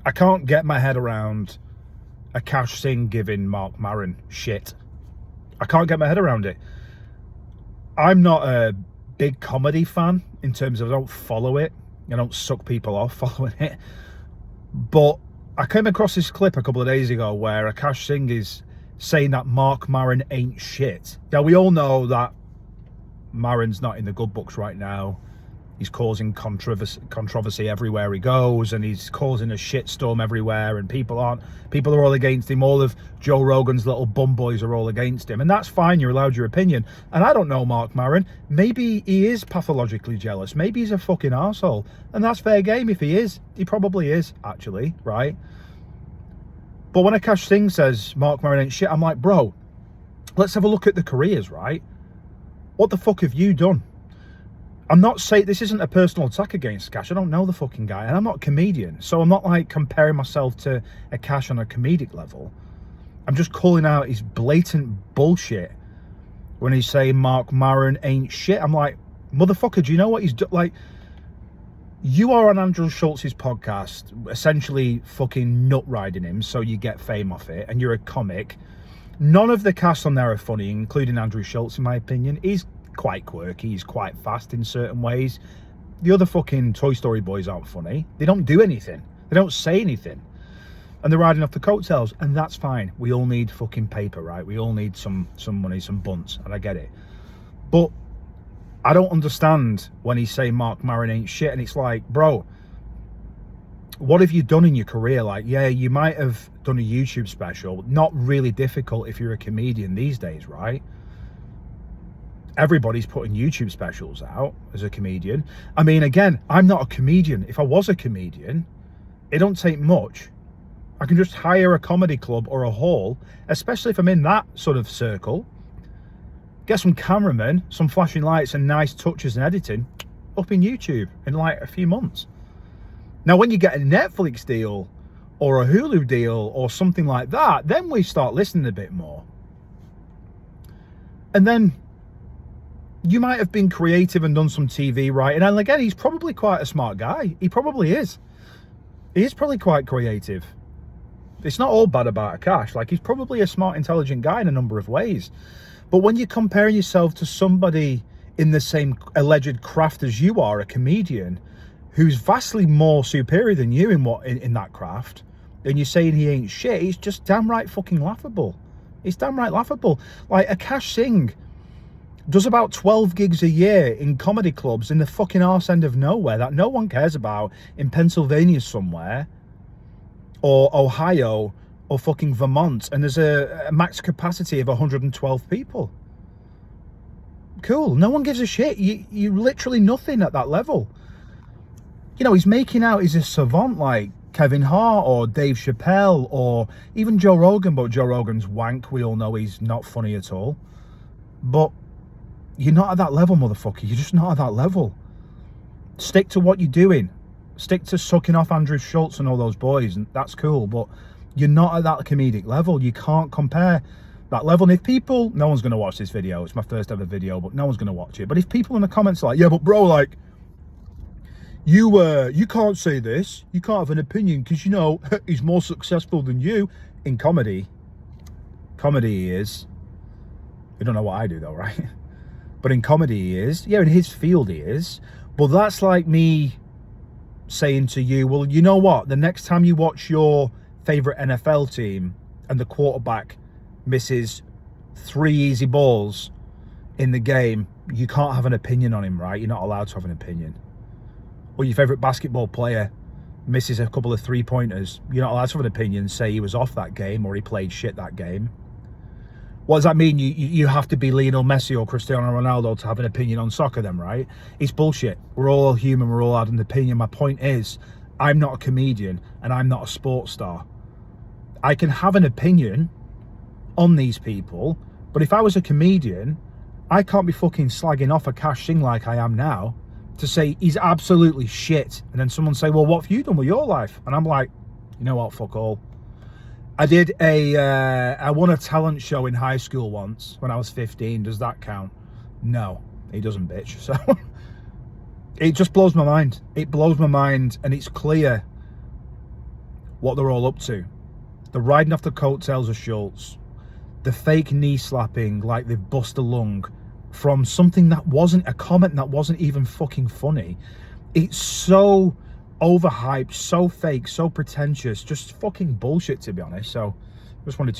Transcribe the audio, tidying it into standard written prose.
I can't get my head around Akaash Singh giving Marc Maron shit. I can't get my head around it. I'm not a big comedy fan in terms of I don't follow it. I don't suck people off following it. But I came across this clip a couple of days ago where Akaash Singh is saying that Marc Maron ain't shit. Now, we all know that Maron's not in the good books right now. He's causing controversy everywhere he goes, and he's causing a shitstorm everywhere, and people are all against him. All of Joe Rogan's little bum boys are all against him, and that's fine. You're allowed your opinion. And I don't know Marc Maron. Maybe he is pathologically jealous. Maybe he's a fucking arsehole, and that's fair game if he is. He probably is, actually, right? But when Akaash Singh says Marc Maron ain't shit, I'm like, bro, let's have a look at the careers, right? What the fuck have you done? I'm not saying this isn't a personal attack against Akash. I don't know the fucking guy, and I'm not a comedian, so I'm not like comparing myself to Akash on a comedic level. I'm just calling out his blatant bullshit when he's saying Marc Maron ain't shit. I'm like, motherfucker, do you know what he's done? Like, you are on Andrew Schultz's podcast, essentially fucking nut riding him so you get fame off it, and you're a comic. None of the cast on there are funny, including Andrew Schultz, in my opinion. He's quite quirky, he's quite fast in certain ways. The other fucking Toy Story boys aren't funny. They don't do anything. They don't say anything. And they're riding off the coattails, and that's fine. We all need fucking paper, right? We all need some money, some bunts, and I get it. But I don't understand when he's saying Marc Maron ain't shit, and it's like, bro, what have you done in your career? Like, yeah, you might have done a YouTube special. Not really difficult if you're a comedian these days, right? Everybody's putting YouTube specials out as a comedian. I mean, again, I'm not a comedian. If I was a comedian, it don't take much. I can just hire a comedy club or a hall, especially if I'm in that sort of circle, get some cameramen, some flashing lights and nice touches and editing up in YouTube in like a few months. Now, when you get a Netflix deal or a Hulu deal or something like that, then we start listening a bit more. And then you might have been creative and done some TV, right? And again, he's probably quite a smart guy. He probably is. He is probably quite creative. It's not all bad about Akash. Like, he's probably a smart, intelligent guy in a number of ways. But when you're comparing yourself to somebody in the same alleged craft as you are, a comedian, who's vastly more superior than you in that craft, and you're saying he ain't shit, it's just damn right fucking laughable. It's damn right laughable. Like, Akaash Singh does about 12 gigs a year in comedy clubs in the fucking arse end of nowhere that no one cares about, in Pennsylvania somewhere, or Ohio, or fucking Vermont, and there's a max capacity of 112 people. Cool, no one gives a shit. You literally nothing at that level. You know, he's making out he's a savant like Kevin Hart or Dave Chappelle or even Joe Rogan, but Joe Rogan's wank. We all know he's not funny at all. But you're not at that level, motherfucker. You're just not at that level. Stick to what you're doing. Stick to sucking off Andrew Schultz and all those boys, and that's cool. But you're not at that comedic level. You can't compare that level. And if people, no one's going to watch this video. It's my first ever video, but no one's going to watch it. But if people in the comments are like, yeah, but bro, like, you can't say this. You can't have an opinion because, you know, he's more successful than you. In comedy he is. You don't know what I do though, right? But in comedy he is. Yeah, in his field he is. But that's like me saying to you, well, you know what? The next time you watch your favorite NFL team and the quarterback misses 3 easy balls in the game, you can't have an opinion on him, right? You're not allowed to have an opinion. Or your favorite basketball player misses a couple of 3-pointers, you're not allowed to have an opinion, say he was off that game or he played shit that game. What does that mean? You have to be Lionel Messi or Cristiano Ronaldo to have an opinion on soccer then, right? It's bullshit. We're all human, we're all had an opinion. My point is, I'm not a comedian and I'm not a sports star. I can have an opinion on these people, but if I was a comedian, I can't be fucking slagging off Akaash Singh like I am now to say he's absolutely shit. And then someone say, well, what have you done with your life? And I'm like, you know what, fuck all. I won a talent show in high school once when I was 15. Does that count? No, it doesn't, bitch. So it just blows my mind. It blows my mind, and it's clear what they're all up to. They're riding off the coattails of Schultz. The fake knee slapping like they've bust a lung from something that wasn't a comment, that wasn't even fucking funny. It's so overhyped, so fake, so pretentious, just fucking bullshit, to be honest. So just wanted to